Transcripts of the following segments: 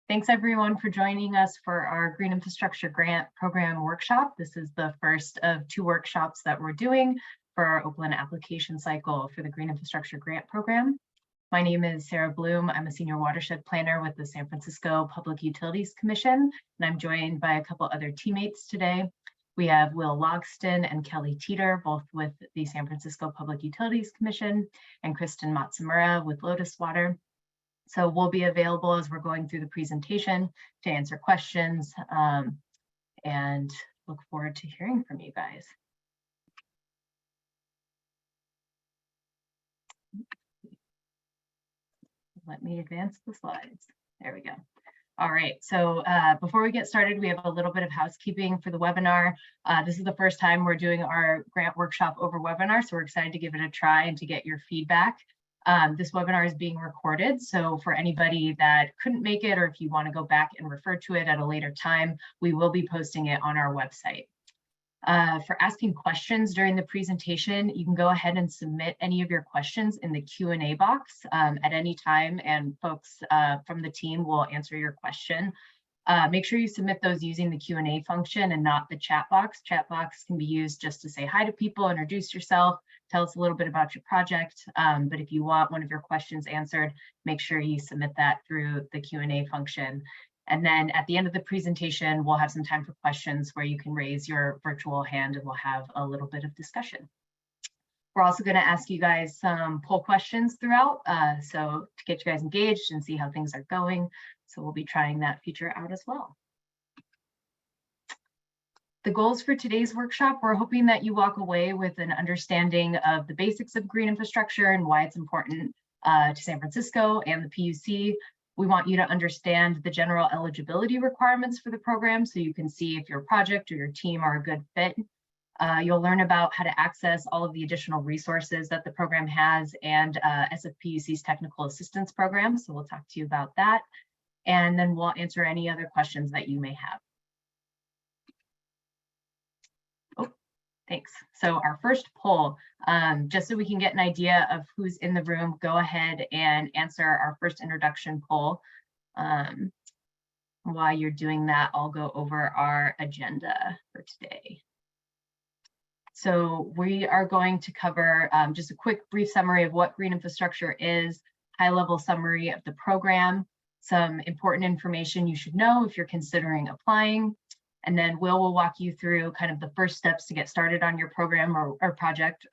Thanks everyone for joining us for our Green Infrastructure Grant Program workshop. This is the first of 2 workshops that we're doing for our Oakland application cycle for the Green Infrastructure Grant Program. My name is Sarah Bloom. I'm a senior watershed planner with the San Francisco Public Utilities Commission, and I'm joined by a couple other teammates today. We have Will Logston and Kelly Teeter, both with the San Francisco Public Utilities Commission, and Kristen Matsumura with Lotus Water. So we'll be available as we're going through the presentation to answer questions, and look forward to hearing from you guys. Let me advance the slides. There we go. All right, so before we get started, we have a little bit of housekeeping for the webinar. This is the first time we're doing our grant workshop over webinar, so we're excited to give it a try and to get your feedback. This webinar is being recorded, so for anybody that couldn't make it, or if you want to go back and refer to it at a later time, we will be posting it on our website. For asking questions during the presentation, you can go ahead and submit any of your questions in the Q&A box at any time, and folks from the team will answer your question. Make sure you submit those using the Q&A function and not the chat box. Chat box can be used just to say hi to people, introduce yourself, tell us a little bit about your project. But if you want one of your questions answered, make sure you submit that through the Q&A function. And then at the end of the presentation, we'll have some time for questions where you can raise your virtual hand and we'll have a little bit of discussion. We're also going to ask you guys some poll questions throughout, so to get you guys engaged and see how things are going. So we'll be trying that feature out as well. The goals for today's workshop, we're hoping that you walk away with an understanding of the basics of green infrastructure and why it's important to San Francisco and the PUC. We want you to understand the general eligibility requirements for the program so you can see if your project or your team are a good fit. You'll learn about how to access all of the additional resources that the program has and SFPUC's technical assistance program. So we'll talk to you about that. And then we'll answer any other questions that you may have. Oh, thanks. So our first poll, just so we can get an idea of who's in the room, go ahead and answer our first introduction poll. While you're doing that, I'll go over our agenda for today. So we are going to cover just a quick brief summary of what green infrastructure is, high-level summary of the program, some important information you should know if you're considering applying, and then Will walk you through kind of the first steps to get started on your program or project,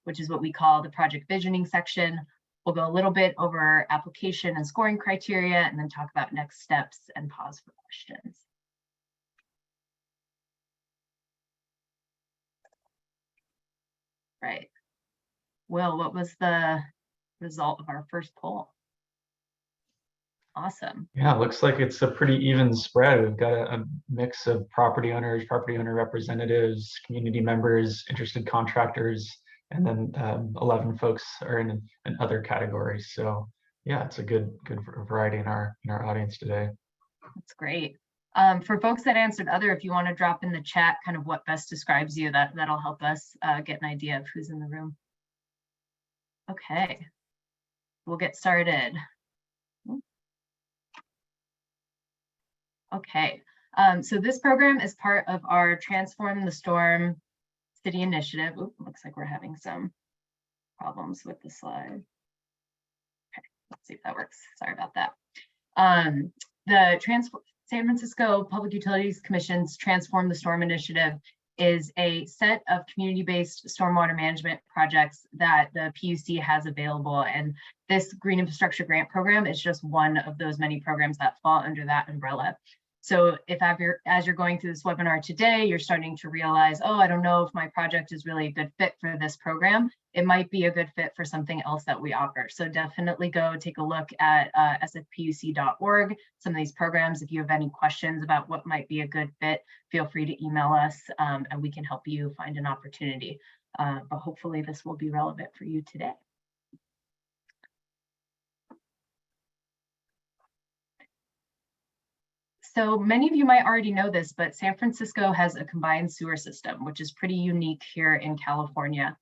which is what we call the project visioning section. We'll go a little bit over application and scoring criteria, and then talk about next steps and pause for questions. Right. Will, what was the result of our first poll? Awesome. Yeah, it looks like it's a pretty even spread. We've got a mix of property owners, property owner representatives, community members, interested contractors, and then 11 folks are in other categories. So yeah, it's a good variety in our audience today. That's great. For folks that answered other, if you want to drop in the chat kind of what best describes you, that'll help us get an idea of who's in the room. Okay, we'll get started. Okay, so this program is part of our Transform the Storm City Initiative. Ooh, looks like we're having some problems with the slide. Okay, let's see if that works. Sorry about that. The San Francisco Public Utilities Commission's Transform the Storm Initiative is a set of community-based stormwater management projects that the PUC has available. And this Green Infrastructure Grant Program is just one of those many programs that fall under that umbrella. So if as you're going through this webinar today, you're starting to realize, oh, I don't know if my project is really a good fit for this program, it might be a good fit for something else that we offer. So definitely go take a look at sfpuc.org, some of these programs. If you have any questions about what might be a good fit, feel free to email us and we can help you find an opportunity. But hopefully this will be relevant for you today. So many of you might already know this, but San Francisco has a combined sewer system, which is pretty unique here in California.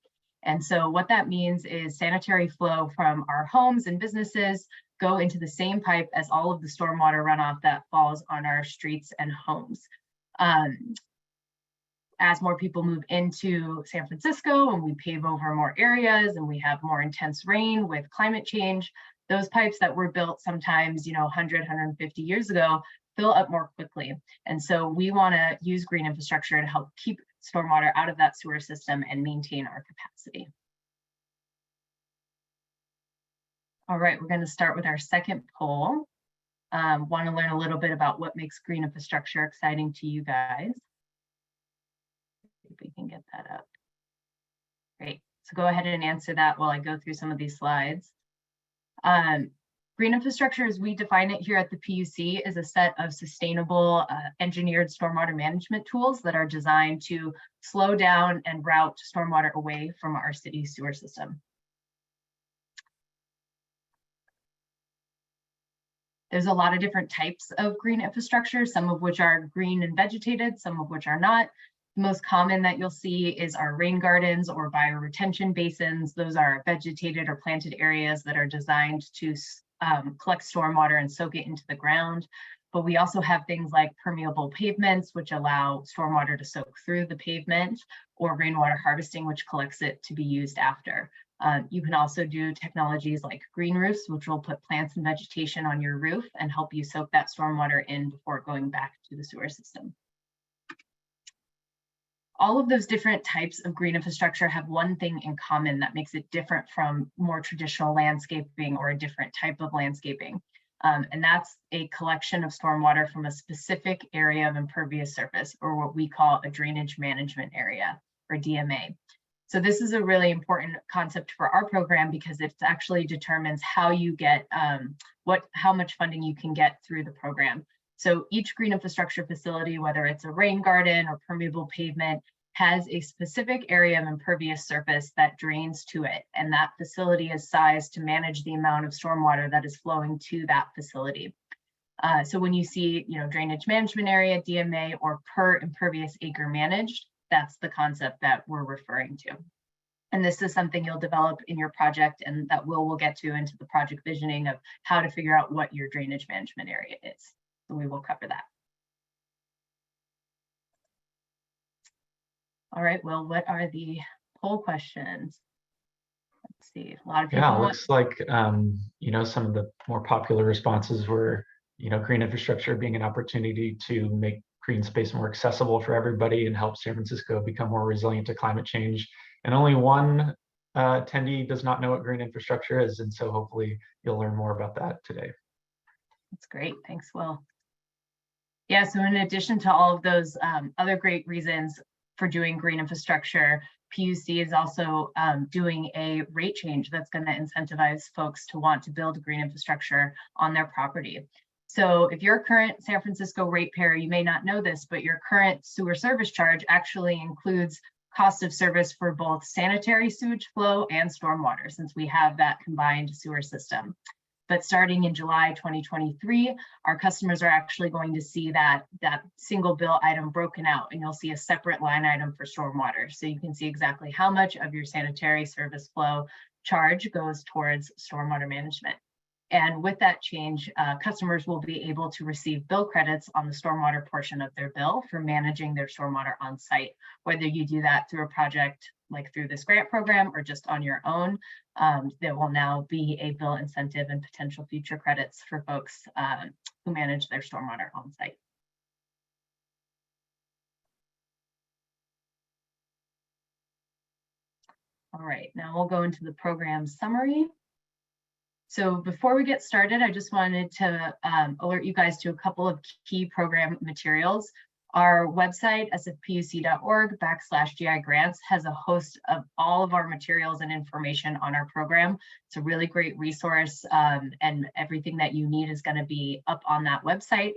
And so what that means is sanitary flow from our homes and businesses go into the same pipe as all of the stormwater runoff that falls on our streets and homes. As more people move into San Francisco and we pave over more areas and we have more intense rain with climate change, those pipes that were built sometimes, 100, 150 years ago, fill up more quickly. And so we want to use green infrastructure to help keep stormwater out of that sewer system and maintain our capacity. All right, we're going to start with our second poll. Want to learn a little bit about what makes green infrastructure exciting to you guys. If we can get that up. Great. So go ahead and answer that while I go through some of these slides. Green infrastructure, as we define it here at the PUC, is a set of sustainable engineered stormwater management tools that are designed to slow down and route stormwater away from our city sewer system. There's a lot of different types of green infrastructure, some of which are green and vegetated, some of which are not. The most common that you'll see is our rain gardens or bioretention basins. Those are vegetated or planted areas that are designed to collect stormwater and soak it into the ground. But we also have things like permeable pavements, which allow stormwater to soak through the pavement, or rainwater harvesting, which collects it to be used after. You can also do technologies like green roofs, which will put plants and vegetation on your roof and help you soak that stormwater in before going back to the sewer system. All of those different types of green infrastructure have one thing in common that makes it different from more traditional landscaping or a different type of landscaping. And that's a collection of stormwater from a specific area of impervious surface, or what we call a drainage management area, or DMA. So this is a really important concept for our program because it actually determines how you get, how much funding you can get through the program. So each green infrastructure facility, whether it's a rain garden or permeable pavement, has a specific area of impervious surface that drains to it. And that facility is sized to manage the amount of stormwater that is flowing to that facility. So when you see, drainage management area, DMA, or per impervious acre managed, that's the concept that we're referring to. And this is something you'll develop in your project, and that we'll get to into the project visioning of how to figure out what your drainage management area is. So we will cover that. All right, well, what are the poll questions? Let's see, a lot of people. Yeah, it looks like, some of the more popular responses were, green infrastructure being an opportunity to make green space more accessible for everybody and help San Francisco become more resilient to climate change. And only one attendee does not know what green infrastructure is. And so hopefully you'll learn more about that today. That's great, thanks, Will. Yeah, so in addition to all of those other great reasons for doing green infrastructure, PUC is also doing a rate change that's going to incentivize folks to want to build green infrastructure on their property. So if you're a current San Francisco ratepayer, you may not know this, but your current sewer service charge actually includes cost of service for both sanitary sewage flow and stormwater, since we have that combined sewer system. But starting in July 2023, our customers are actually going to see that single bill item broken out, and you'll see a separate line item for stormwater. So you can see exactly how much of your sanitary service flow charge goes towards stormwater management. And with that change, customers will be able to receive bill credits on the stormwater portion of their bill for managing their stormwater on site, whether you do that through a project like through this grant program or just on your own. There will now be a bill incentive and potential future credits for folks who manage their stormwater on site. All right, now we'll go into the program summary. So before we get started, I just wanted to alert you guys to a couple of key program materials. Our website, sfpuc.org/GI grants, has a host of all of our materials and information on our program. It's a really great resource, and everything that you need is going to be up on that website.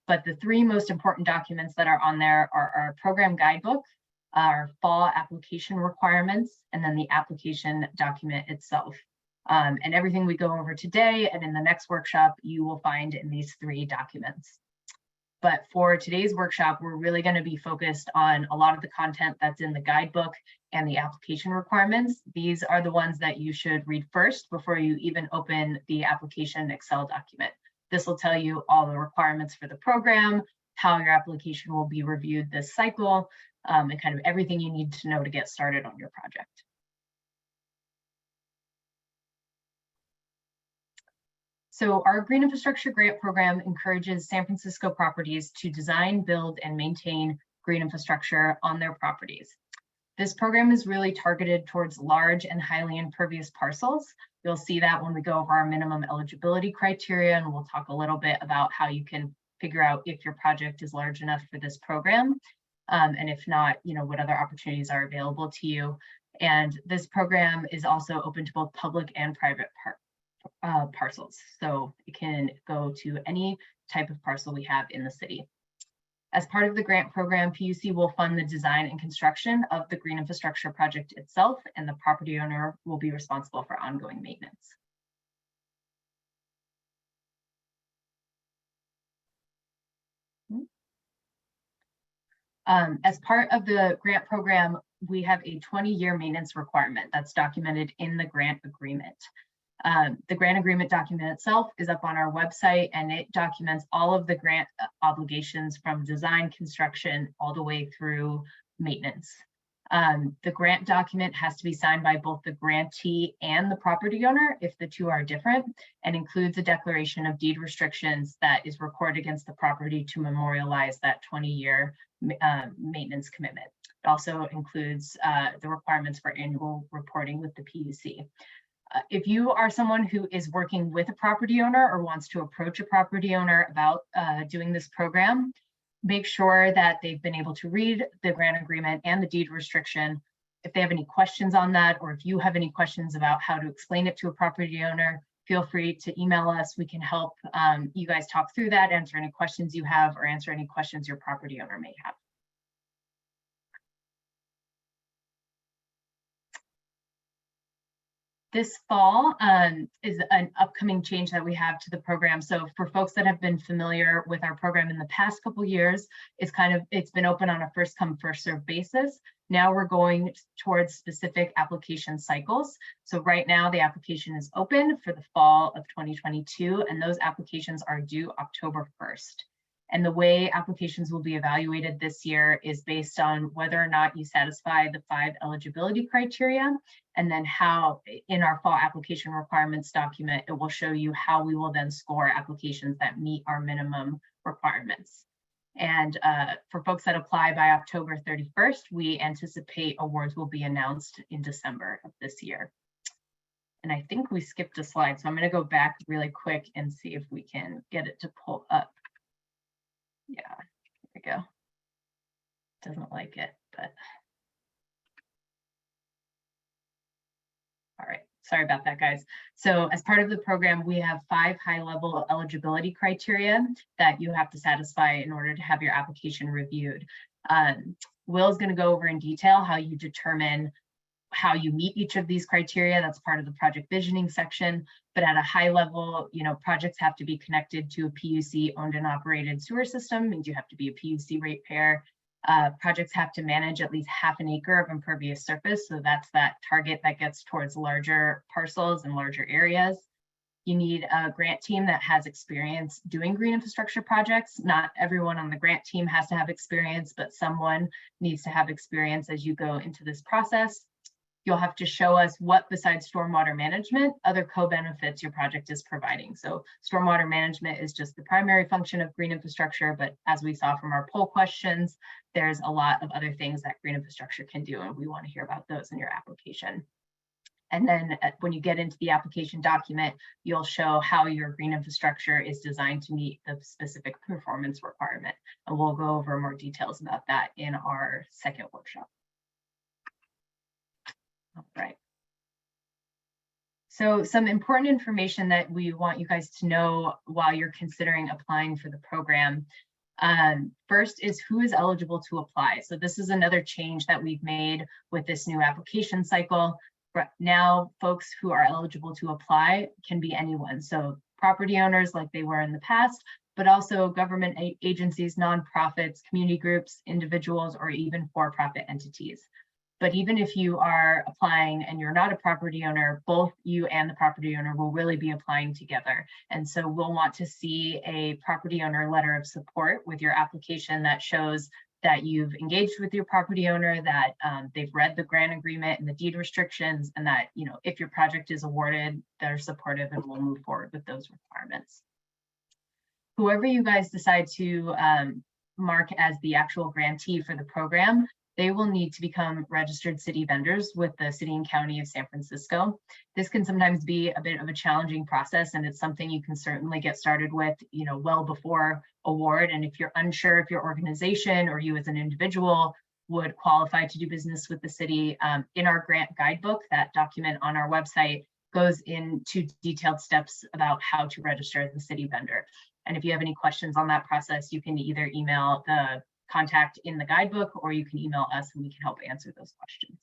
But the three most important documents that are on there are our program guidebook, our fall application requirements, and then the application document itself. And everything we go over today and in the next workshop, you will find in these three documents. But for today's workshop, we're really going to be focused on a lot of the content that's in the guidebook and the application requirements. These are the ones that you should read first before you even open the application Excel document. This will tell you all the requirements for the program, how your application will be reviewed this cycle, and kind of everything you need to know to get started on your project. So our Green Infrastructure Grant Program encourages San Francisco properties to design, build, and maintain green infrastructure on their properties. This program is really targeted towards large and highly impervious parcels. You'll see that when we go over our minimum eligibility criteria, and we'll talk a little bit about how you can figure out if your project is large enough for this program. And if not, what other opportunities are available to you. And this program is also open to both public and private parcels. So it can go to any type of parcel we have in the city. As part of the grant program, PUC will fund the design and construction of the green infrastructure project itself, and the property owner will be responsible for ongoing maintenance. As part of the grant program, we have a 20-year maintenance requirement that's documented in the grant agreement. The grant agreement document itself is up on our website, and it documents all of the grant obligations from design, construction, all the way through maintenance. The grant document has to be signed by both the grantee and the property owner if the two are different, and includes a declaration of deed restrictions that is recorded against the property to memorialize that 20-year maintenance commitment. It also includes the requirements for annual reporting with the PUC. If you are someone who is working with a property owner or wants to approach a property owner about doing this program, make sure that they've been able to read the grant agreement and the deed restriction. If they have any questions on that, or if you have any questions about how to explain it to a property owner, feel free to email us. We can help you guys talk through that, answer any questions you have, or answer any questions your property owner may have. This fall is an upcoming change that we have to the program. So for folks that have been familiar with our program in the past couple of years, it's been open on a first come, first served basis. Now we're going towards specific application cycles. So right now the application is open for the fall of 2022, and those applications are due October 1st. And the way applications will be evaluated this year is based on whether or not you satisfy the 5 eligibility criteria, and then how in our fall application requirements document, it will show you how we will then score applications that meet our minimum requirements. And for folks that apply by October 31st, we anticipate awards will be announced in December of this year. And I think we skipped a slide, so I'm going to go back really quick and see if we can get it to pull up. Yeah, here we go. Doesn't like it, but all right. Sorry about that, guys. So as part of the program, we have 5 high-level eligibility criteria that you have to satisfy in order to have your application reviewed. Will is going to go over in detail how you determine how you meet each of these criteria. That's part of the project visioning section. But at a high level, projects have to be connected to a PUC owned and operated sewer system, means you have to be a PUC ratepayer. Projects have to manage at least half an acre of impervious surface. So that's that target that gets towards larger parcels and larger areas. You need a grant team that has experience doing green infrastructure projects. Not everyone on the grant team has to have experience, but someone needs to have experience as you go into this process. You'll have to show us what, besides stormwater management, other co-benefits your project is providing. So stormwater management is just the primary function of green infrastructure, but as we saw from our poll questions, there's a lot of other things that green infrastructure can do, and we want to hear about those in your application. And then when you get into the application document, you'll show how your green infrastructure is designed to meet the specific performance requirement. And we'll go over more details about that in our second workshop. All right. So some important information that we want you guys to know while you're considering applying for the program. First is who is eligible to apply. So this is another change that we've made with this new application cycle. Now, folks who are eligible to apply can be anyone. So property owners like they were in the past, but also government agencies, nonprofits, community groups, individuals, or even for-profit entities. But even if you are applying and you're not a property owner, both you and the property owner will really be applying together. And so we'll want to see a property owner letter of support with your application that shows that you've engaged with your property owner, that they've read the grant agreement and the deed restrictions, and that, you know, if your project is awarded, they're supportive and will move forward with those requirements. Whoever you guys decide to mark as the actual grantee for the program, they will need to become registered city vendors with the city and county of San Francisco. This can sometimes be a bit of a challenging process, and it's something you can certainly get started with, you know, well before award. And if you're unsure if your organization or you as an individual would qualify to do business with the city, in our grant guidebook, that document on our website goes into detailed steps about how to register as a city vendor. And if you have any questions on that process, you can either email the contact in the guidebook, or you can email us and we can help answer those questions.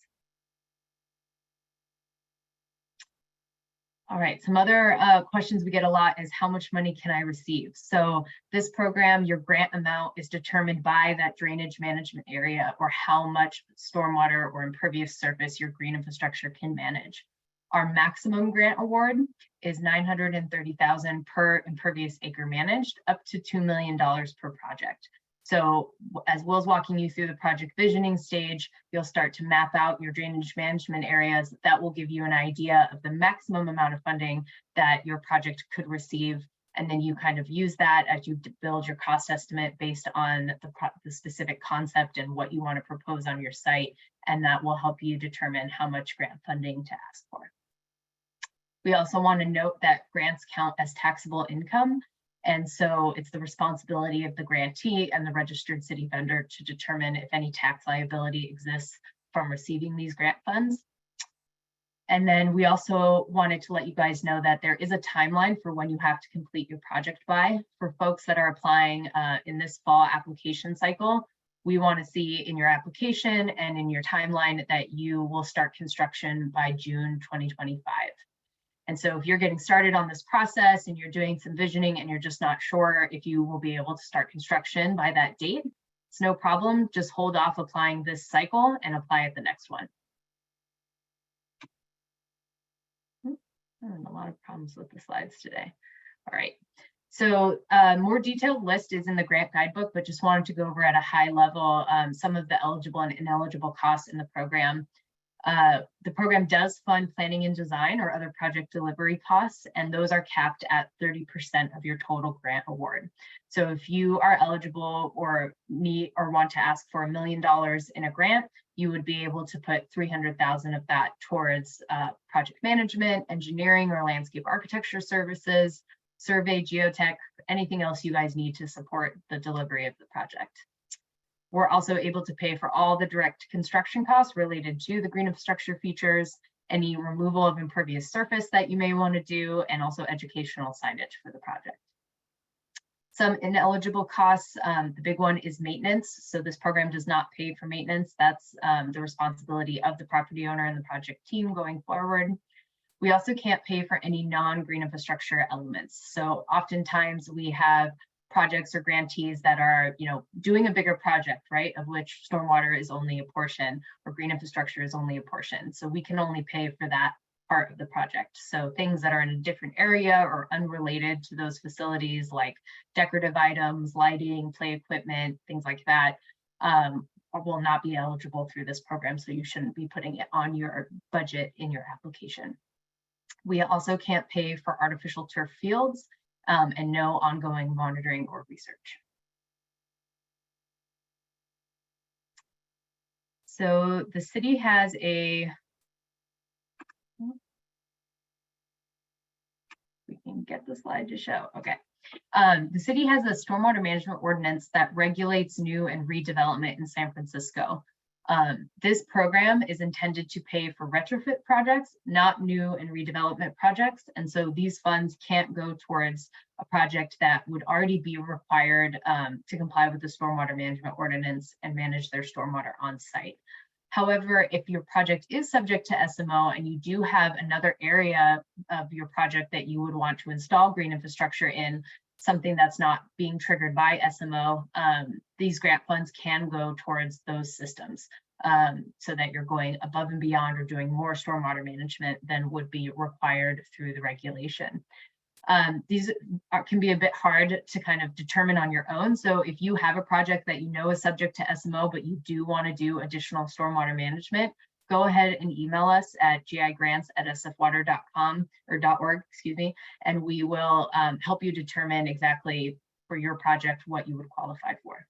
All right, some other questions we get a lot is how much money can I receive? So this program, your grant amount is determined by that drainage management area, or how much stormwater or impervious surface your green infrastructure can manage. Our maximum grant award is $930,000 per impervious acre managed, up to $2 million per project. So as Will's walking you through the project visioning stage, you'll start to map out your drainage management areas. That will give you an idea of the maximum amount of funding that your project could receive. And then you kind of use that as you build your cost estimate based on the specific concept and what you want to propose on your site. And that will help you determine how much grant funding to ask for. We also want to note that grants count as taxable income. And so it's the responsibility of the grantee and the registered city vendor to determine if any tax liability exists from receiving these grant funds. And then we also wanted to let you guys know that there is a timeline for when you have to complete your project by. For folks that are applying in this fall application cycle, we want to see in your application and in your timeline that you will start construction by June 2025. And so if you're getting started on this process and you're doing some visioning and you're just not sure if you will be able to start construction by that date, it's no problem. Just hold off applying this cycle and apply at the next one. A lot of problems with the slides today. All right. So more detailed list is in the grant guidebook, but just wanted to go over at a high level some of the eligible and ineligible costs in the program. The program does fund planning and design or other project delivery costs, and those are capped at 30% of your total grant award. So if you are eligible or need or want to ask for $1 million in a grant, you would be able to put $300,000 of that towards project management, engineering or landscape architecture services, survey, geotech, anything else you guys need to support the delivery of the project. We're also able to pay for all the direct construction costs related to the green infrastructure features, any removal of impervious surface that you may want to do, and also educational signage for the project. Some ineligible costs, the big one is maintenance. So this program does not pay for maintenance. That's the responsibility of the property owner and the project team going forward. We also can't pay for any non-green infrastructure elements. So oftentimes we have projects or grantees that are, doing a bigger project, right, of which stormwater is only a portion or green infrastructure is only a portion. So we can only pay for that part of the project. So things that are in a different area or unrelated to those facilities, like decorative items, lighting, play equipment, things like that, will not be eligible through this program. So you shouldn't be putting it on your budget in your application. We also can't pay for artificial turf fields and no ongoing monitoring or research. So the city has a, we can get the slide to show, okay. The city has a stormwater management ordinance that regulates new and redevelopment in San Francisco. This program is intended to pay for retrofit projects, not new and redevelopment projects. And so these funds can't go towards a project that would already be required to comply with the stormwater management ordinance and manage their stormwater on site. However, if your project is subject to SMO and you do have another area of your project that you would want to install green infrastructure in, something that's not being triggered by SMO, these grant funds can go towards those systems, so that you're going above and beyond or doing more stormwater management than would be required through the regulation. These can be a bit hard to kind of determine on your own. So if you have a project that you know is subject to SMO, but you do want to do additional stormwater management, go ahead and email us at gigrants@sfwater.com or .org, excuse me, and we will help you determine exactly for your project what you would qualify for.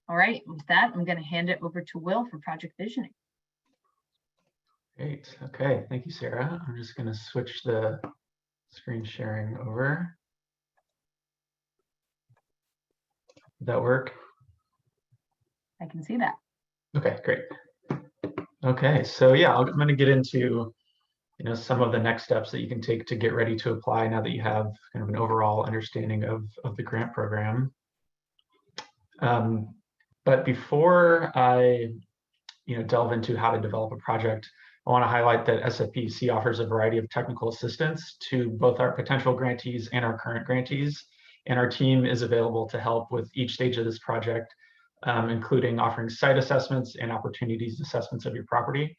All right, with that, I'm going to hand it over to Will for project visioning. Great. Okay. Thank you, Sarah. I'm just going to switch the screen sharing over. Did that work? I can see that. Okay, great. Okay, so yeah, I'm going to get into some of the next steps that you can take to get ready to apply now that you have kind of an overall understanding of the grant program. But before I delve into how to develop a project, I want to highlight that SFPUC offers a variety of technical assistance to both our potential grantees and our current grantees. And our team is available to help with each stage of this project, including offering site assessments and opportunities assessments of your property.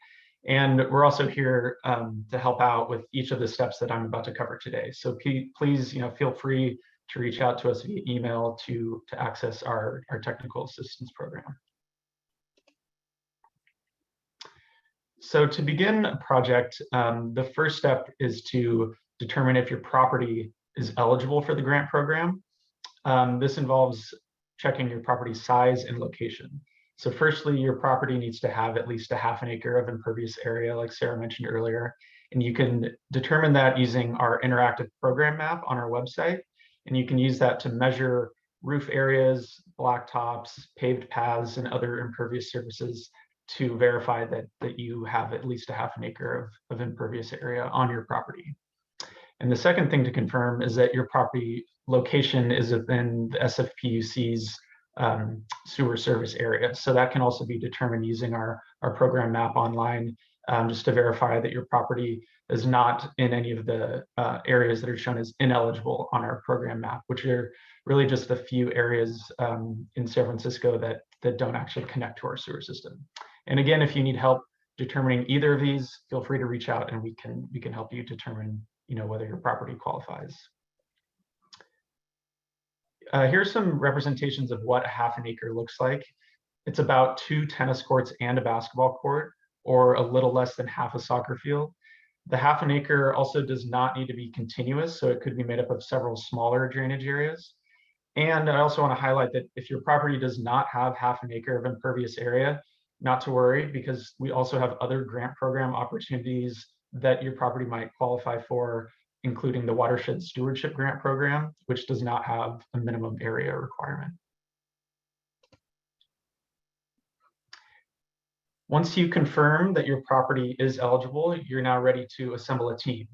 And we're also here to help out with each of the steps that I'm about to cover today. So please, feel free to reach out to us via email to access our technical assistance program. So to begin a project, the first step is to determine if your property is eligible for the grant program. This involves checking your property size and location. So firstly, your property needs to have at least a ½ acre of impervious area, like Sarah mentioned earlier. And you can determine that using our interactive program map on our website. And you can use that to measure roof areas, blacktops, paved paths, and other impervious surfaces to verify that you have at least a ½ acre of impervious area on your property. And the second thing to confirm is that your property location is within the SFPUC's sewer service area. So that can also be determined using our program map online, just to verify that your property is not in any of the areas that are shown as ineligible on our program map, which are really just a few areas in San Francisco that don't actually connect to our sewer system. And again, if you need help determining either of these, feel free to reach out and we can help you determine whether your property qualifies. Here's some representations of what a ½ acre looks like. It's about 2 tennis courts and a basketball court, or a little less than half a soccer field. The ½ acre also does not need to be continuous, so it could be made up of several smaller drainage areas. And I also want to highlight that if your property does not have ½ acre of impervious area, not to worry, because we also have other grant program opportunities that your property might qualify for, including the Watershed Stewardship Grant Program, which does not have a minimum area requirement. Once you confirm that your property is eligible, you're now ready to assemble a team.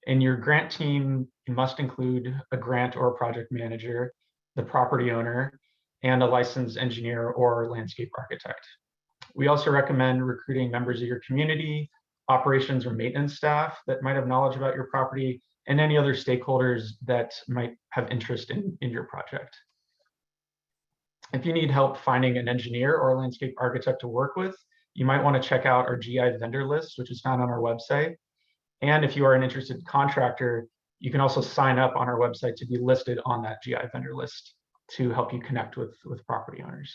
And your grant team must include a grant or a project manager, the property owner, and a licensed engineer or landscape architect. We also recommend recruiting members of your community, operations or maintenance staff that might have knowledge about your property, and any other stakeholders that might have interest in your project. If you need help finding an engineer or a landscape architect to work with, you might want to check out our GI vendor list, which is found on our website. And if you are an interested contractor, you can also sign up on our website to be listed on that GI vendor list to help you connect with property owners.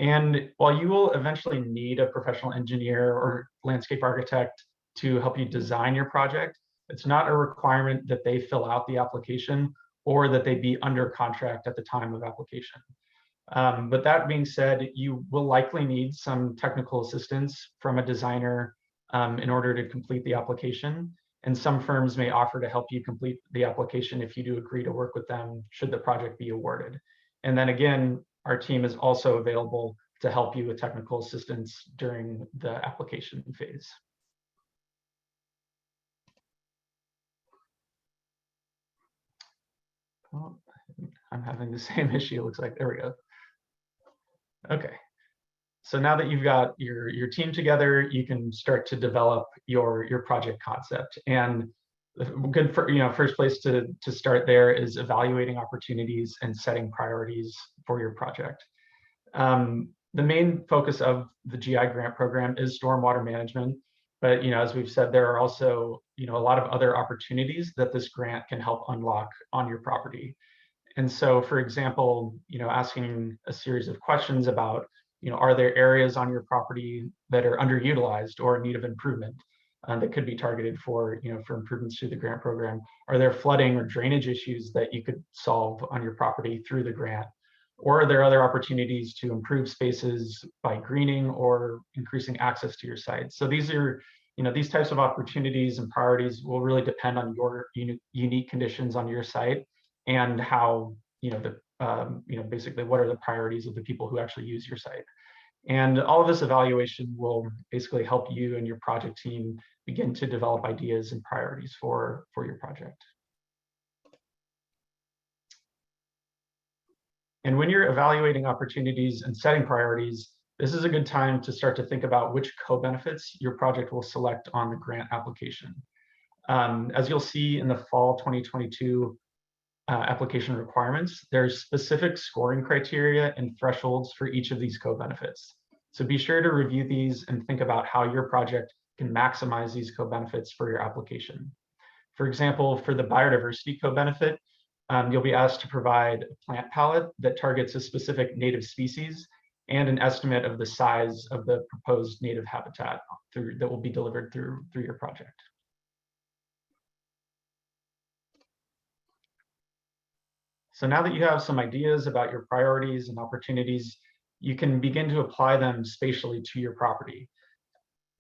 And while you will eventually need a professional engineer or landscape architect to help you design your project, it's not a requirement that they fill out the application or that they be under contract at the time of application. But that being said, you will likely need some technical assistance from a designer in order to complete the application. And some firms may offer to help you complete the application if you do agree to work with them should the project be awarded. And then again, our team is also available to help you with technical assistance during the application phase. Oh, I'm having the same issue, it looks like. There we go. Okay. So now that you've got your team together, you can start to develop your project concept. And good for, first place to start there is evaluating opportunities and setting priorities for your project. The main focus of the GI grant program is stormwater management, but as we've said, there are also a lot of other opportunities that this grant can help unlock on your property. And so, for example, asking a series of questions about, are there areas on your property that are underutilized or in need of improvement that could be targeted for, for improvements through the grant program? Are there flooding or drainage issues that you could solve on your property through the grant? Or are there other opportunities to improve spaces by greening or increasing access to your site? So these are, these types of opportunities and priorities will really depend on your unique conditions on your site and how, basically what are the priorities of the people who actually use your site. And all of this evaluation will basically help you and your project team begin to develop ideas and priorities for your project. And when you're evaluating opportunities and setting priorities, this is a good time to start to think about which co-benefits your project will select on the grant application. As you'll see in the fall 2022 application requirements, there's specific scoring criteria and thresholds for each of these co-benefits. So be sure to review these and think about how your project can maximize these co-benefits for your application. For example, for the biodiversity co-benefit, you'll be asked to provide a plant palette that targets a specific native species and an estimate of the size of the proposed native habitat that will be delivered through your project. So now that you have some ideas about your priorities and opportunities, you can begin to apply them spatially to your property.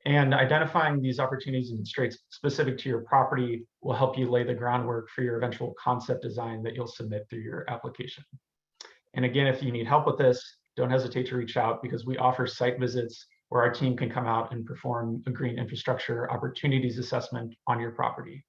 And identifying these opportunities and traits specific to your property will help you lay the groundwork for your eventual concept design that you'll submit through your application. And again, if you need help with this, don't hesitate to reach out because we offer site visits where our team can come out and perform a green infrastructure opportunities assessment on your property.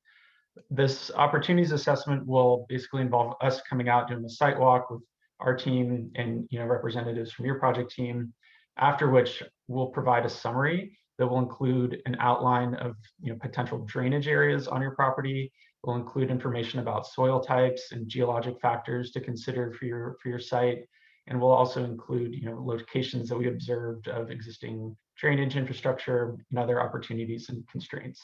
This opportunities assessment will basically involve us coming out doing a site walk with our team and representatives from your project team, after which we'll provide a summary that will include an outline of potential drainage areas on your property. We'll include information about soil types and geologic factors to consider for your site. And we'll also include locations that we observed of existing drainage infrastructure and other opportunities and constraints.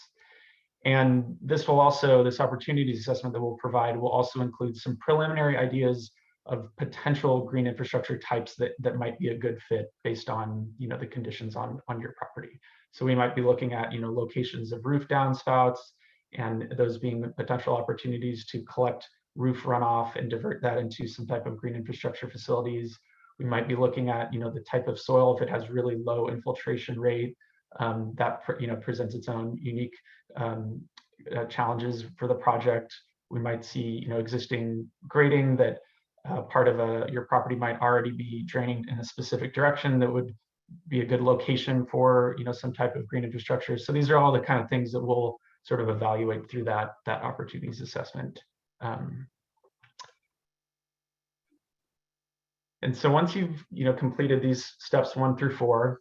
And this opportunities assessment that we'll provide will also include some preliminary ideas of potential green infrastructure types that might be a good fit based on the conditions on your property. So we might be looking at locations of roof downspouts, and those being the potential opportunities to collect roof runoff and divert that into some type of green infrastructure facilities. We might be looking at the type of soil, if it has really low infiltration rate, that presents its own unique challenges for the project. We might see existing grading that part of your property might already be draining in a specific direction that would be a good location for some type of green infrastructure. So these are all the kind of things that we'll sort of evaluate through that opportunities assessment. And so once you've completed these steps 1 through 4,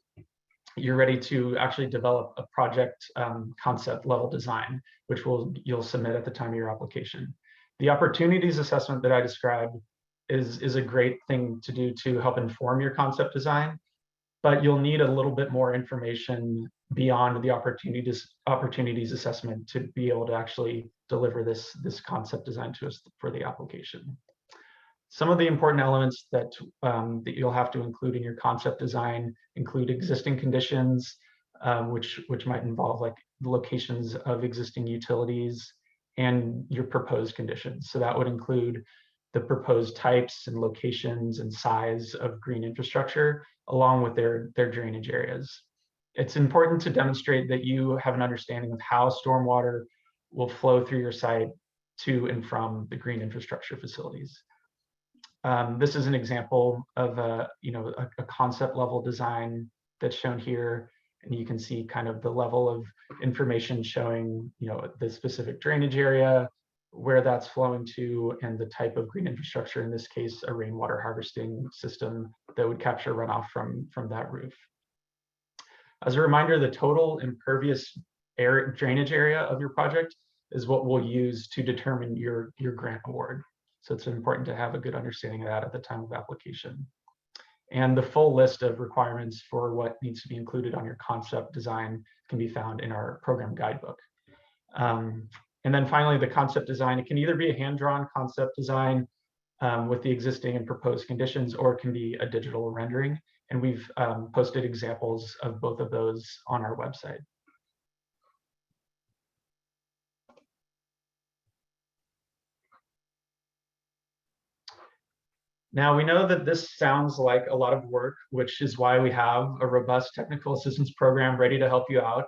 you're ready to actually develop a project concept level design, which you'll submit at the time of your application. The opportunities assessment that I described is a great thing to do to help inform your concept design, but you'll need a little bit more information beyond the opportunities assessment to be able to actually deliver this concept design to us for the application. Some of the important elements that you'll have to include in your concept design include existing conditions, which might involve like the locations of existing utilities and your proposed conditions. So that would include the proposed types and locations and size of green infrastructure, along with their drainage areas. It's important to demonstrate that you have an understanding of how stormwater will flow through your site to and from the green infrastructure facilities. This is an example of a concept level design that's shown here, and you can see kind of the level of information showing the specific drainage area, where that's flowing to, and the type of green infrastructure, in this case a rainwater harvesting system that would capture runoff from that roof. As a reminder, the total impervious drainage area of your project is what we'll use to determine your grant award. So it's important to have a good understanding of that at the time of application. And the full list of requirements for what needs to be included on your concept design can be found in our program guidebook. And then finally, the concept design, it can either be a hand-drawn concept design with the existing and proposed conditions, or it can be a digital rendering. And we've posted examples of both of those on our website. Now, we know that this sounds like a lot of work, which is why we have a robust technical assistance program ready to help you out.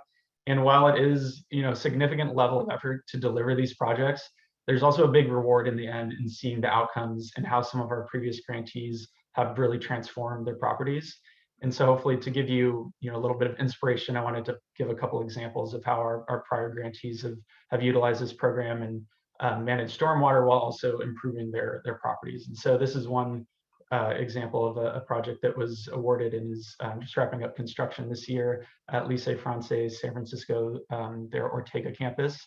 And while it is, a significant level of effort to deliver these projects, there's also a big reward in the end in seeing the outcomes and how some of our previous grantees have really transformed their properties. And so hopefully to give you, a little bit of inspiration, I wanted to give a couple examples of how our prior grantees have utilized this program and manage stormwater while also improving their properties. And so this is one example of a project that was awarded and is just wrapping up construction this year at Lycée Français San Francisco, their Ortega campus.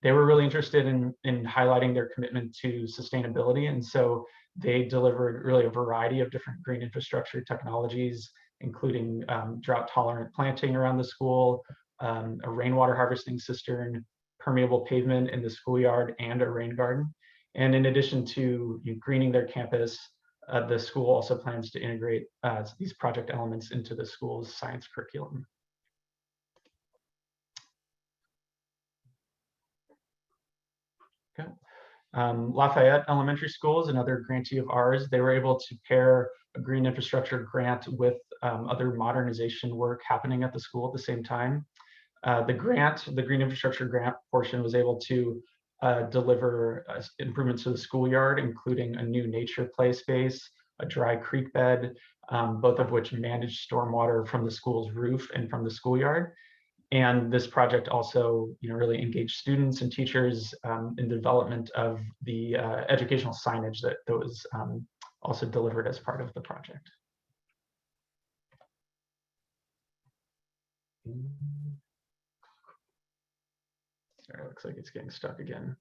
They were really interested in highlighting their commitment to sustainability. And so they delivered really a variety of different green infrastructure technologies, including drought tolerant planting around the school, a rainwater harvesting cistern, permeable pavement in the schoolyard, and a rain garden. And in addition to greening their campus, the school also plans to integrate these project elements into the school's science curriculum. Okay. Lafayette Elementary School is another grantee of ours. They were able to pair a green infrastructure grant with other modernization work happening at the school at the same time. The green infrastructure grant portion was able to deliver improvements to the schoolyard, including a new nature play space, a dry creek bed, both of which manage stormwater from the school's roof and from the schoolyard. And this project also, really engaged students and teachers in the development of the educational signage that was also delivered as part of the project. Sorry, it looks like it's getting stuck again.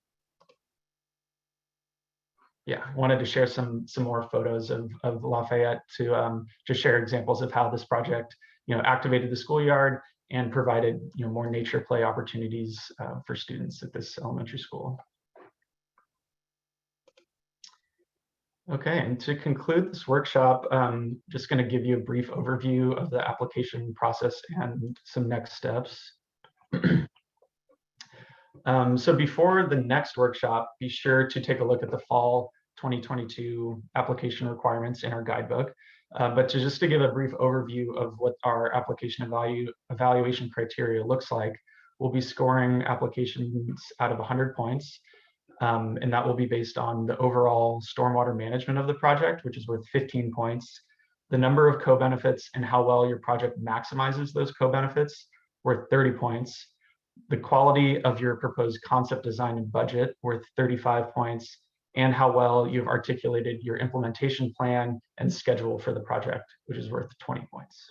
Yeah, I wanted to share some more photos of Lafayette to just share examples of how this project, activated the schoolyard and provided, more nature play opportunities for students at this elementary school. Okay, and to conclude this workshop, just going to give you a brief overview of the application process and some next steps. So before the next workshop, be sure to take a look at the fall 2022 application requirements in our guidebook. But just to give a brief overview of what our application evaluation criteria looks like, we'll be scoring applications out of 100 points. And that will be based on the overall stormwater management of the project, which is worth 15 points, the number of co-benefits and how well your project maximizes those co-benefits, worth 30 points, the quality of your proposed concept design and budget, worth 35 points, and how well you've articulated your implementation plan and schedule for the project, which is worth 20 points.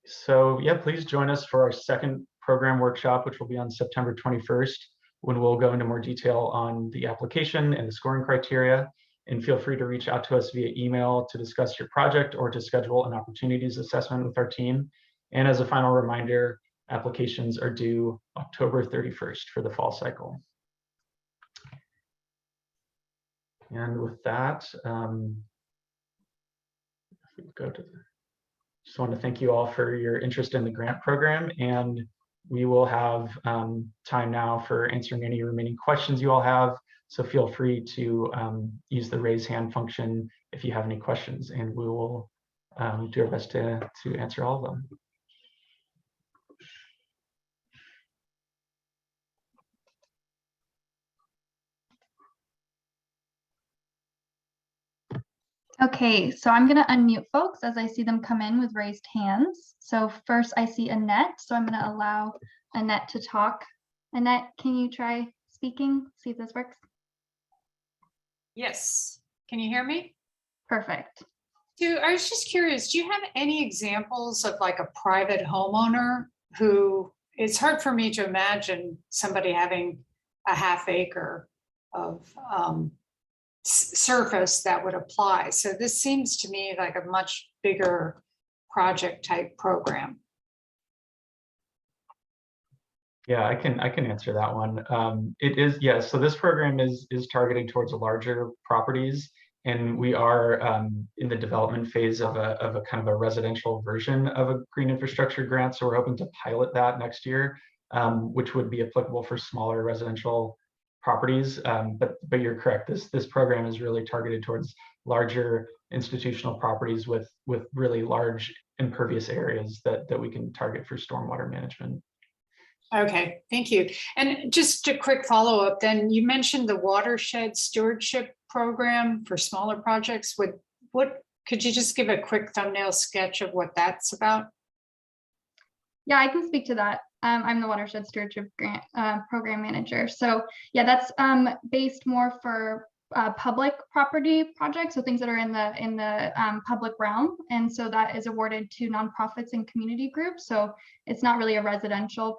So yeah, please join us for our second program workshop, which will be on September 21st, when we'll go into more detail on the application and the scoring criteria. And feel free to reach out to us via email to discuss your project or to schedule an opportunities assessment with our team. And as a final reminder, applications are due October 31st for the fall cycle. And with that, just want to thank you all for your interest in the grant program, and we will have time now for answering any remaining questions you all have. So feel free to use the raise hand function if you have any questions, and we will do our best to answer all of them. Okay, so I'm going to unmute folks as I see them come in with raised hands. So first I see Annette, so I'm going to allow Annette to talk. Annette, can you try speaking? See if this works. Yes. Can you hear me? Perfect. I was just curious, do you have any examples of like a private homeowner who, it's hard for me to imagine somebody having a half acre of surface that would apply. So this seems to me like a much bigger project type program. Yeah, I can answer that one. It is, yes. So this program is targeted towards larger properties, and we are in the development phase of a kind of a residential version of a green infrastructure grant. So we're hoping to pilot that next year, which would be applicable for smaller residential properties. But you're correct. This program is really targeted towards larger institutional properties with really large impervious areas that we can target for stormwater management. Okay, thank you. And just a quick follow-up then, you mentioned the watershed stewardship program for smaller projects. What could you just give a quick thumbnail sketch of what that's about? Yeah, I can speak to that. I'm the Watershed Stewardship Grant Program Manager. So yeah, that's based more for public property projects, so things that are in the public realm, and so that is awarded to nonprofits and community groups. So it's not really a residential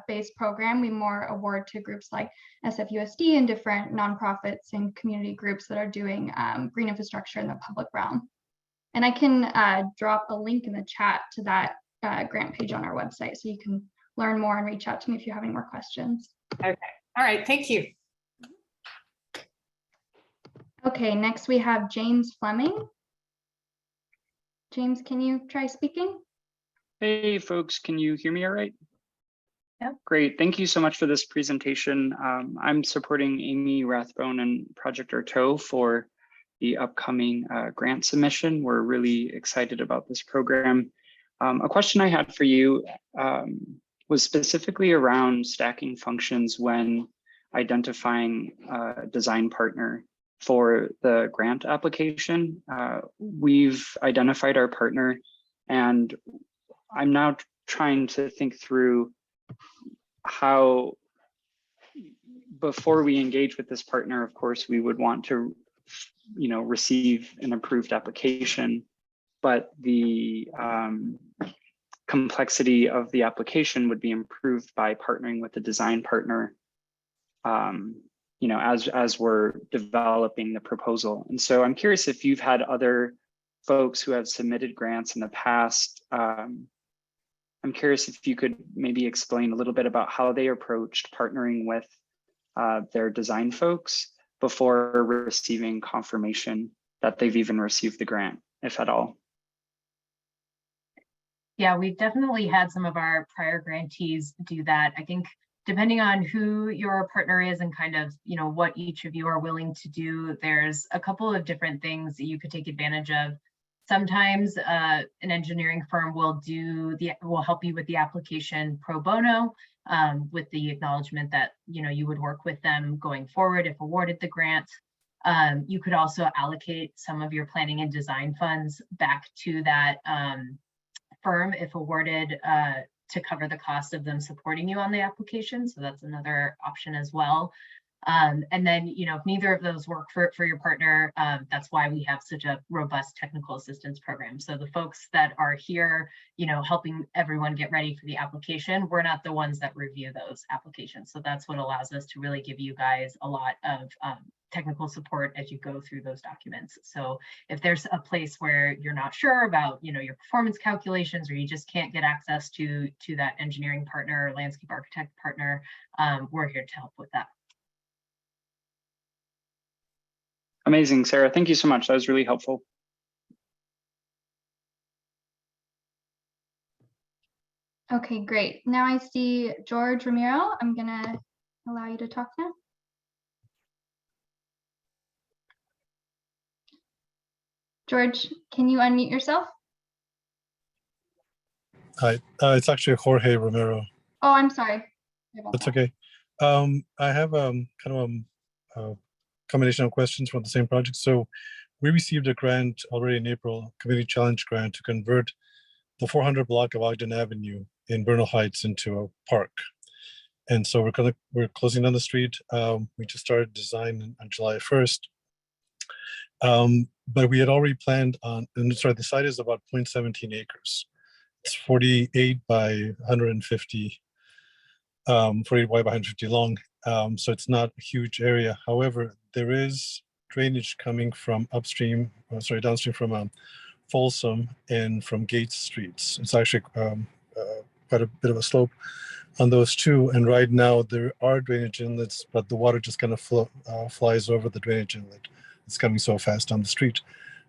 based program. We more award to groups like SFUSD and different nonprofits and community groups that are doing green infrastructure in the public realm. And I can drop a link in the chat to that grant page on our website, so you can learn more and reach out to me if you have any more questions. Okay, all right, thank you. Okay, next we have James Fleming. James, can you try speaking? Hey folks, can you hear me all right? Yeah. Great, thank you so much for this presentation. I'm supporting Amy Rathbone and Project Arto for the upcoming grant submission. We're really excited about this program. A question I had for you was specifically around stacking functions when identifying a design partner for the grant application. We've identified our partner, and I'm now trying to think through how, before we engage with this partner, of course, we would want to, receive an approved application, but the complexity of the application would be improved by partnering with the design partner, as we're developing the proposal. And so I'm curious if you've had other folks who have submitted grants in the past. I'm curious if you could maybe explain a little bit about how they approached partnering with their design folks before receiving confirmation that they've even received the grant, if at all. Yeah, we've definitely had some of our prior grantees do that. I think depending on who your partner is and kind of, what each of you are willing to do, there's a couple of different things that you could take advantage of. Sometimes an engineering firm will help you with the application pro bono, with the acknowledgement that, you would work with them going forward if awarded the grant. You could also allocate some of your planning and design funds back to that firm if awarded, to cover the cost of them supporting you on the application. So that's another option as well. And then, if neither of those work for your partner, that's why we have such a robust technical assistance program. So the folks that are here, helping everyone get ready for the application, we're not the ones that review those applications. So that's what allows us to really give you guys a lot of technical support as you go through those documents. So if there's a place where you're not sure about, your performance calculations, or you just can't get access to that engineering partner or landscape architect partner, we're here to help with that. Amazing, Sarah. Thank you so much. That was really helpful. Okay, great. Now I see George Romero. I'm gonna allow you to talk now. George, can you unmute yourself? Hi, it's actually Jorge Romero. Oh, I'm sorry. That's okay. I have kind of a combination of questions from the same project. So we received a grant already in April, Community Challenge grant, to convert the 400 block of Ogden Avenue in Bernal Heights into a park. And so we're closing down the street. We just started design on July 1st. But we had already planned on, and sorry, the site is about 0.17 acres. It's 48 by 150, 48 wide by 150 long. So it's not a huge area. However, there is drainage coming from upstream, downstream from Folsom and from Gates Streets. It's actually quite a bit of a slope on those two. And right now there are drainage inlets, but the water just kind of flies over the drainage inlet. It's coming so fast down the street.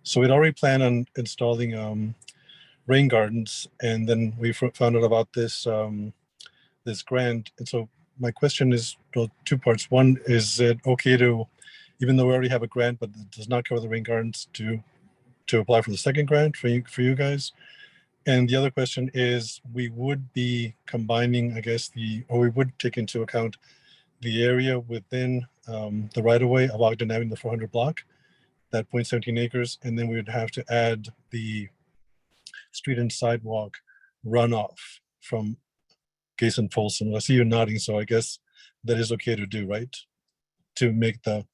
So we'd already planned on installing rain gardens, and then we found out about this this grant. And so my question is, well, two parts. One, is it okay to, even though we already have a grant, but it does not cover the rain gardens, to apply for the second grant for you guys? And the other question is, we would be combining, I guess, or we would take into account the area within the right-of-way of Ogden Avenue, the 400 block, that 0.17 acres, and then we would have to add the street and sidewalk runoff from Gates and Folsom. I see you nodding, so I guess that is okay to do, right? To make and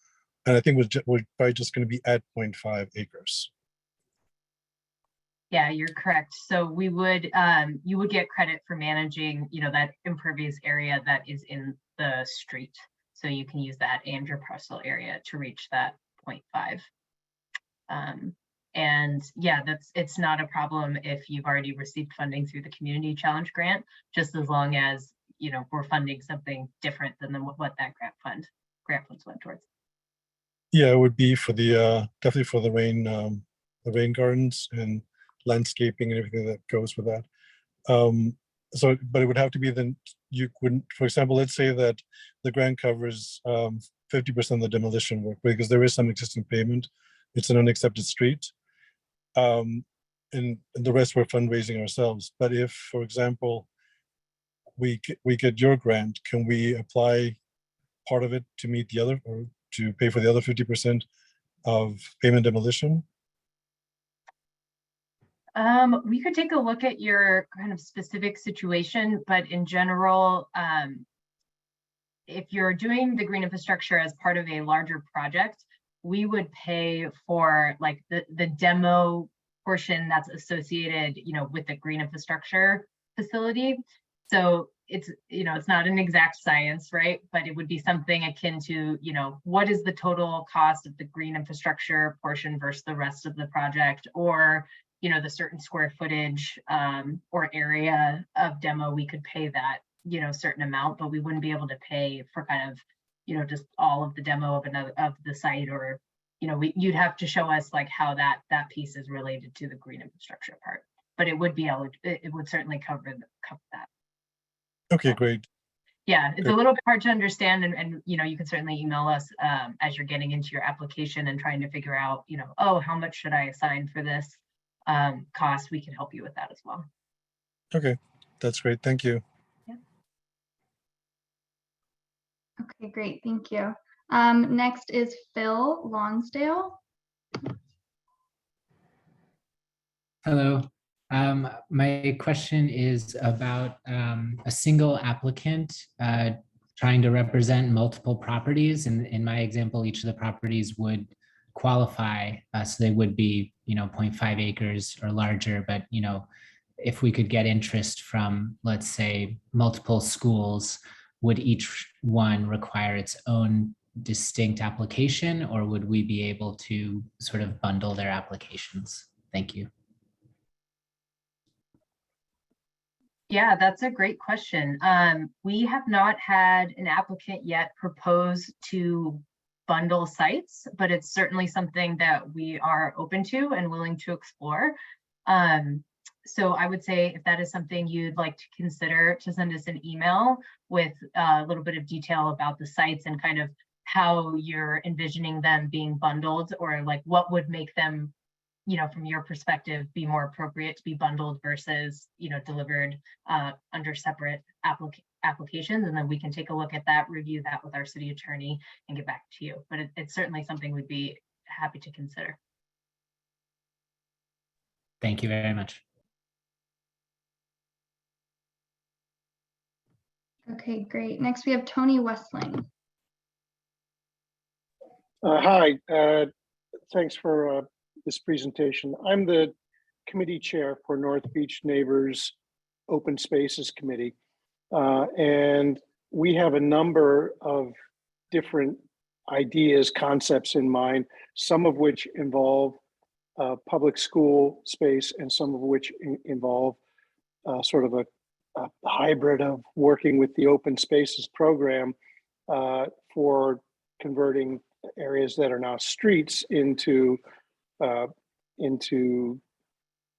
I think we're probably just going to be at 0.5 acres. Yeah, you're correct. So we would, you would get credit for managing, that impervious area that is in the street. So you can use that and your parcel area to reach that 0.5. And yeah, it's not a problem if you've already received funding through the Community Challenge Grant, just as long as, we're funding something different than what that grant funds went towards. Yeah, it would be for the definitely for the rain gardens and landscaping and everything that goes with that. So, but it would have to be then, you wouldn't, for example, let's say that the grant covers 50% of the demolition work, because there is some existing pavement. It's an unaccepted street. And the rest we're fundraising ourselves. But if, for example, we get your grant, can we apply part of it to meet the other, or to pay for the other 50% of pavement demolition? We could take a look at your kind of specific situation, but in general, if you're doing the green infrastructure as part of a larger project, we would pay for like the demo portion that's associated, with the green infrastructure facility. So it's not an exact science, right? But it would be something akin to, what is the total cost of the green infrastructure portion versus the rest of the project, or the certain square footage or area of demo, we could pay that, certain amount, but we wouldn't be able to pay for kind of, just all of the demo of the site, or, you'd have to show us like how that piece is related to the green infrastructure part, but it would certainly cover that. Okay, great. Yeah, it's a little bit hard to understand, and you can certainly email us as you're getting into your application and trying to figure out, oh, how much should I assign for this cost? We can help you with that as well. Okay, that's great. Thank you. Yeah. Okay, great. Thank you. Next is Phil Lonsdale. Hello. My question is about a single applicant trying to represent multiple properties. And in my example, each of the properties would qualify, so they would be, 0.5 acres or larger. But, if we could get interest from, let's say, multiple schools, would each one require its own distinct application, or would we be able to sort of bundle their applications? Thank you. Yeah, that's a great question. We have not had an applicant yet propose to bundle sites, but it's certainly something that we are open to and willing to explore. So I would say if that is something you'd like to consider, to send us an email with a little bit of detail about the sites and kind of how you're envisioning them being bundled, or like what would make them, from your perspective, be more appropriate to be bundled versus, delivered under separate applications. And then we can take a look at that, review that with our city attorney, and get back to you. But it's certainly something we'd be happy to consider. Thank you very much. Okay, great. Next we have Tony Westling. Hi. Thanks for this presentation. I'm the committee chair for North Beach Neighbors Open Spaces Committee. And we have a number of different ideas, concepts in mind, some of which involve public school space and some of which involve sort of a hybrid of working with the Open Spaces program for converting areas that are now streets into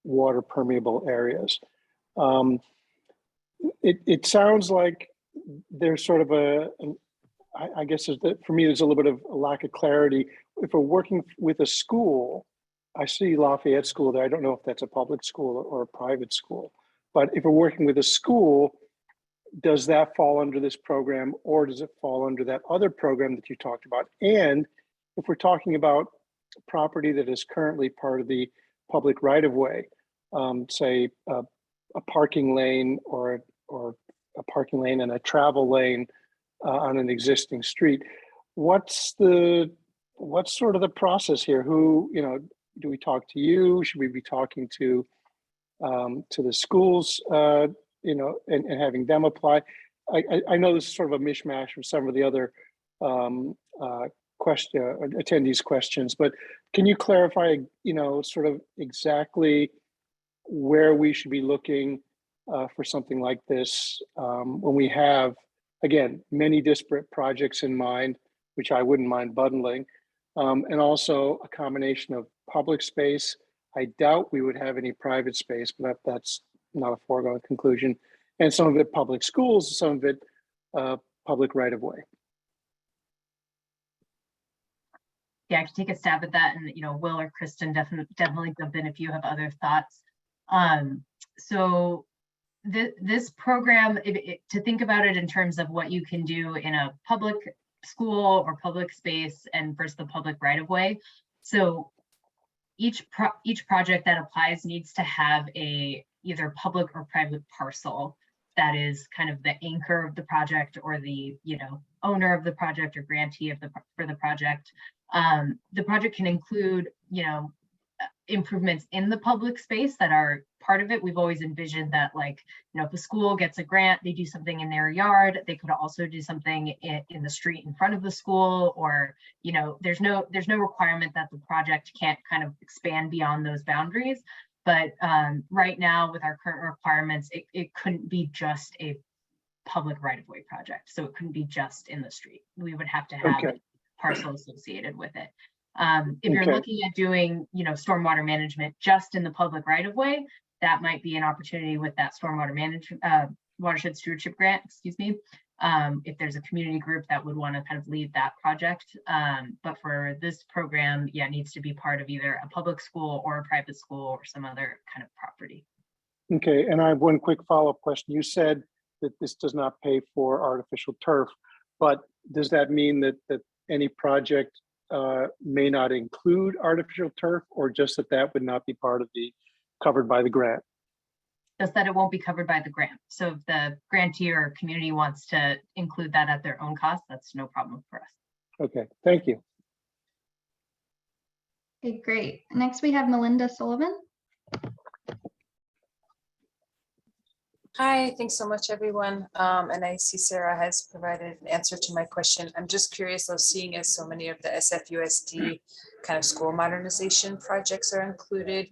water permeable areas. It sounds like there's sort of I guess for me, there's a little bit of a lack of clarity. If we're working with a school, I see Lafayette School there. I don't know if that's a public school or a private school, but if we're working with a school, does that fall under this program or does it fall under that other program that you talked about? And if we're talking about property that is currently part of the public right-of-way, say a parking lane or a parking lane and a travel lane on an existing street, what's sort of the process here? Who, do we talk to you? Should we be talking to the schools, and having them apply? I know this is sort of a mishmash from some of the other attendees' questions, but can you clarify, sort of exactly where we should be looking for something like this when we have, again, many disparate projects in mind, which I wouldn't mind bundling, and also a combination of public space. I doubt we would have any private space, but that's not a foregone conclusion. And some of it public schools, some of it public right-of-way. Yeah, I can take a stab at that, and Will or Kristen definitely jump in if you have other thoughts. So this program, to think about it in terms of what you can do in a public school or public space and versus the public right-of-way. So each project that applies needs to have either public or private parcel that is kind of the anchor of the project, or the owner of the project or grantee for the project. The project can include improvements in the public space that are part of it. We've always envisioned that, if a school gets a grant, they do something in their yard, they could also do something in the street in front of the school, or there's no requirement that the project can't kind of expand beyond those boundaries. But right now, with our current requirements, it couldn't be just a public right-of-way project. So it couldn't be just in the street. We would have to have a parcel associated with it. If you're looking at doing, stormwater management just in the public right-of-way, that might be an opportunity with that stormwater management, watershed stewardship grant, excuse me. If there's a community group that would want to kind of lead that project. But for this program, it needs to be part of either a public school or a private school or some other kind of property. Okay, and I have one quick follow-up question. You said that this does not pay for artificial turf, but does that mean that any project may not include artificial turf, or just that would not be part of covered by the grant? Just that it won't be covered by the grant. So if the grantee or community wants to include that at their own cost, that's no problem for us. Okay, thank you. Okay, great. Next we have Melinda Sullivan. Hi, thanks so much, everyone. And I see Sarah has provided an answer to my question. I'm just curious, though, seeing as so many of the SFUSD kind of school modernization projects are included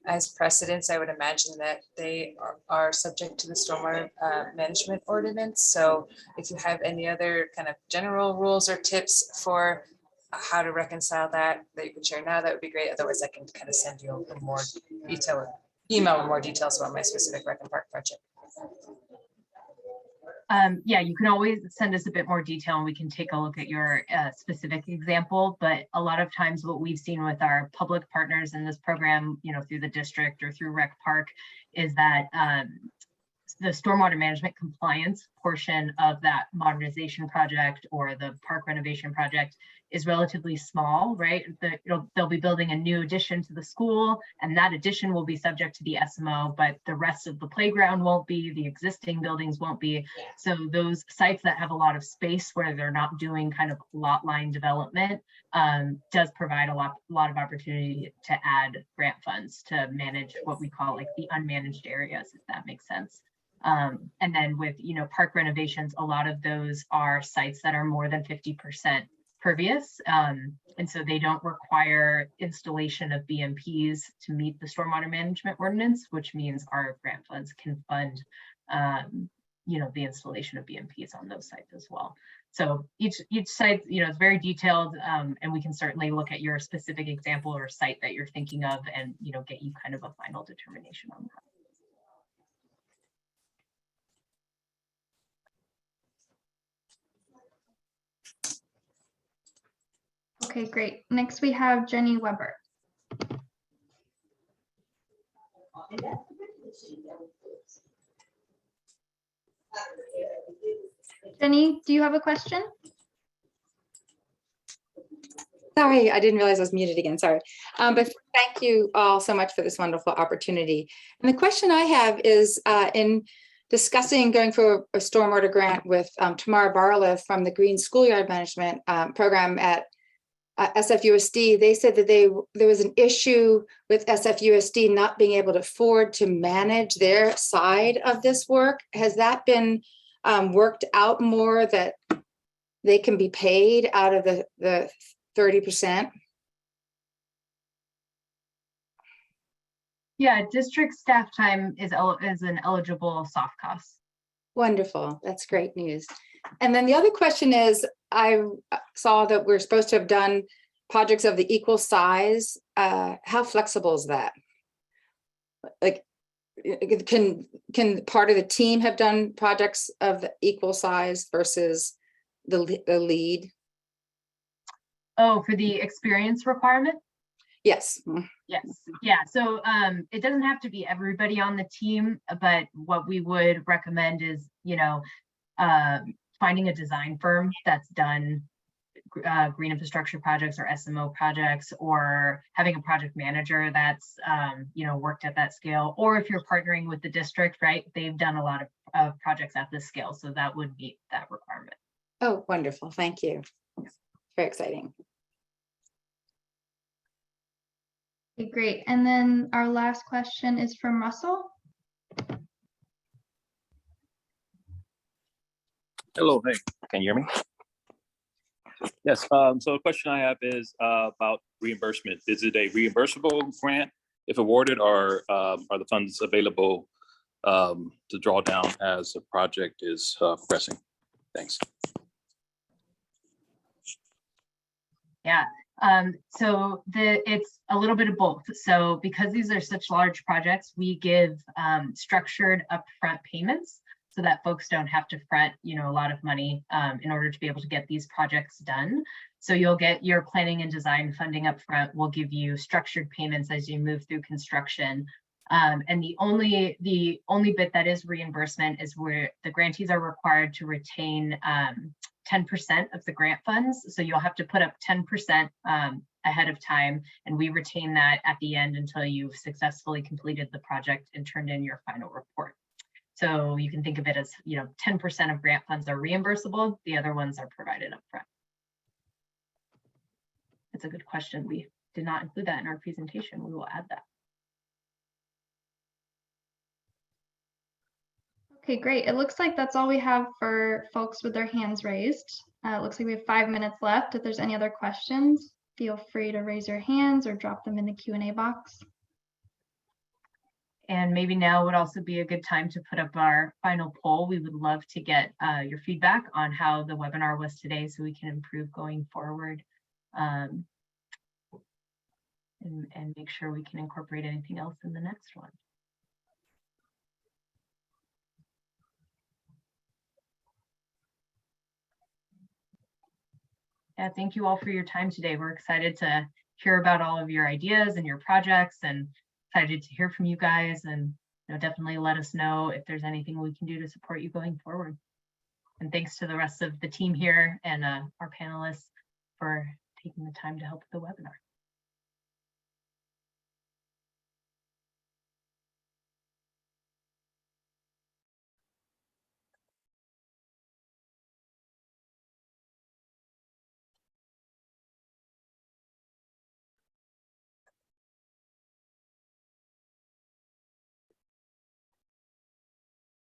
as precedents, I would imagine that they are subject to the stormwater management ordinance. So if you have any other kind of general rules or tips for how to reconcile that you could share now, that would be great. Otherwise, I can kind of send you a more detailed email with more details about my specific Rec and Park project. You can always send us a bit more detail and we can take a look at your specific example. But a lot of times what we've seen with our public partners in this program, through the district or through Rec Park, is that the stormwater management compliance portion of that modernization project or the park renovation project is relatively small, right? They'll be building a new addition to the school, and that addition will be subject to the SMO, but the rest of the playground won't be, the existing buildings won't be. So those sites that have a lot of space where they're not doing kind of lot line development does provide a lot of opportunity to add grant funds to manage what we call like the unmanaged areas, if that makes sense. And then with, park renovations, a lot of those are sites that are more than 50% pervious. And so they don't require installation of BMPs to meet the stormwater management ordinance, which means our grant funds can fund, the installation of BMPs on those sites as well. So each site, is very detailed, and we can certainly look at your specific example or site that you're thinking of and, get you kind of a final determination on that. Okay, great. Next we have Jenny Weber. Jenny, do you have a question? Sorry, I didn't realize I was muted again. Sorry. But thank you all so much for this wonderful opportunity. And the question I have is in discussing going for a stormwater grant with Tamara Barliff from the Green Schoolyard Management Program at SFUSD, they said that there was an issue with SFUSD not being able to afford to manage their side of this work. Has that been worked out more, that they can be paid out of the 30%? Yeah, district staff time is an eligible soft cost. Wonderful. That's great news. And then the other question is, I saw that we're supposed to have done projects of the equal size. How flexible is that? Like, can part of the team have done projects of the equal size versus the lead? Oh, for the experience requirement? Yes. Yes. Yeah. So it doesn't have to be everybody on the team, but what we would recommend is, finding a design firm that's done green infrastructure projects or SMO projects, or having a project manager that's, worked at that scale. Or if you're partnering with the district, right, they've done a lot of projects at this scale. So that would meet that requirement. Oh, wonderful. Thank you. Very exciting. Okay, great. And then our last question is from Russell. Hello, hey, can you hear me? Yes, so the question I have is about reimbursement. Is it a reimbursable grant if awarded, or are the funds available to draw down as the project is progressing? Thanks. Yeah, so it's a little bit of both. So because these are such large projects, we give structured upfront payments so that folks don't have to fret, a lot of money in order to be able to get these projects done. So you'll get your planning and design funding upfront. We'll give you structured payments as you move through construction. And the only bit that is reimbursement is where the grantees are required to retain 10% of the grant funds. So you'll have to put up 10% ahead of time, and we retain that at the end until you've successfully completed the project and turned in your final report. So you can think of it as, 10% of grant funds are reimbursable, the other ones are provided upfront. It's a good question. We did not include that in our presentation. We will add that. Okay, great. It looks like that's all we have for folks with their hands raised. It looks like we have 5 minutes left. If there's any other questions, feel free to raise your hands or drop them in the Q&A box. And maybe now would also be a good time to put up our final poll. We would love to get your feedback on how the webinar was today so we can improve going forward, and make sure we can incorporate anything else in the next one. Yeah, thank you all for your time today. We're excited to hear about all of your ideas and your projects, and excited to hear from you guys and definitely let us know if there's anything we can do to support you going forward. And thanks to the rest of the team here and our panelists for taking the time to help with the webinar.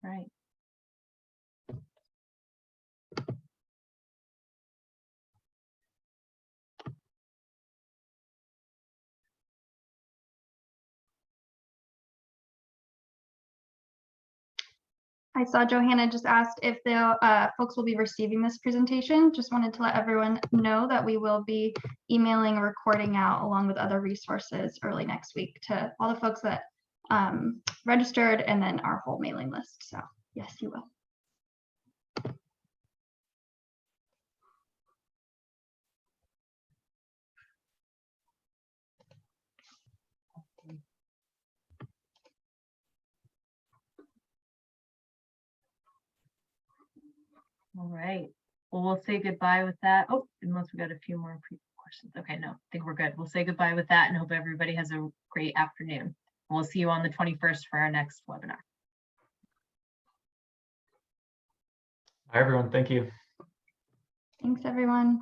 Right. I saw Johanna just asked if the folks will be receiving this presentation. Just wanted to let everyone know that we will be emailing a recording out along with other resources early next week to all the folks that registered and then our whole mailing list. So yes, you will. All right. Well, we'll say goodbye with that. Oh, unless we got a few more questions. Okay, no, I think we're good. We'll say goodbye with that and hope everybody has a great afternoon. We'll see you on the 21st for our next webinar. Bye, everyone. Thank you. Thanks, everyone.